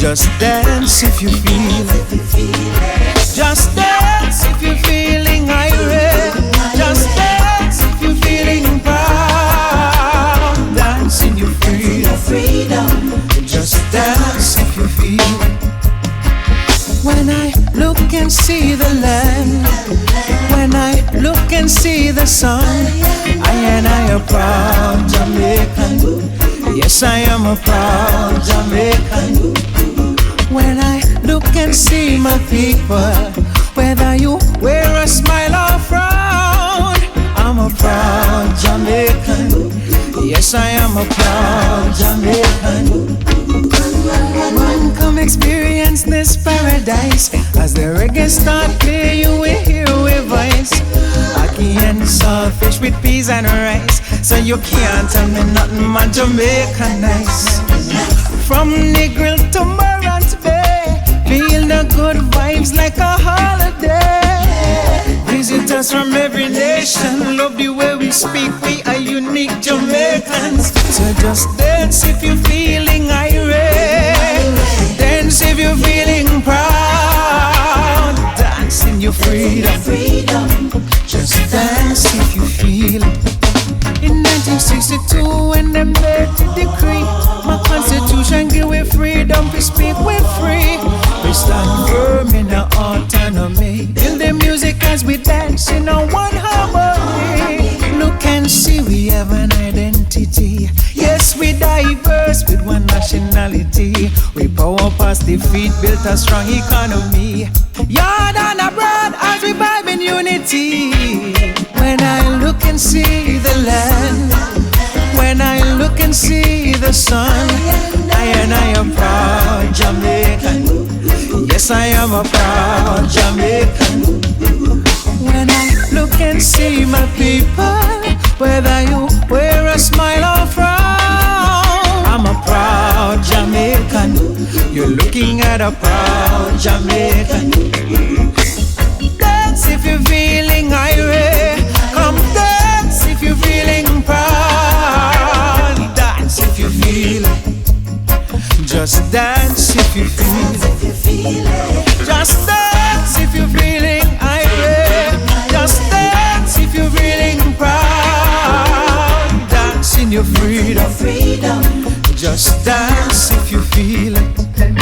Just dance if you feel it. Just dance if you're feeling irate. Just dance if you're feeling proud. Dance in your freedom. Just dance if you feel it. When I look and see the land, when I look and see the sun, I am a proud Jamaican. Yes, I am a proud Jamaican. When I look and see my people, whether you wear a smile or frown, I'm a proud Jamaican. Yes, I am a proud Jamaican. Come experience this paradise. As the reggae start play, you will hear a voice. Ackee and saltfish with peas and rice. So you can't tell me nothing, man, Jamaica nice. From Negril to Morant Bay, feel the good vibes like a holiday. Visitors from every nation love the way we speak. We are unique Jamaicans. So just dance if you're feeling irate. Dance if you're feeling proud. Dance in your freedom. Just dance if you feel it. In 1962 when they made the decree, my constitution give we freedom to speak with free. We stand firm in our autonomy. In the music as we dance in a one harmony. Look and see we have an identity. Yes, we diverse with one nationality. We power past defeat, built a strong economy. Yard and abroad as we vibe in unity. When I look and see the land, when I look and see the sun, I am proud Jamaican. Yes, I am a proud Jamaican. When I look and see my people, whether you wear a smile or frown, I'm a proud Jamaican. You're looking at a proud Jamaican. Dance if you're feeling irate. Come dance if you're feeling proud. Dance if you feel it. Just dance if you feel it. Just dance if you're feeling irate. Just dance if you're feeling proud. Dance in your freedom. Just dance if you feel it.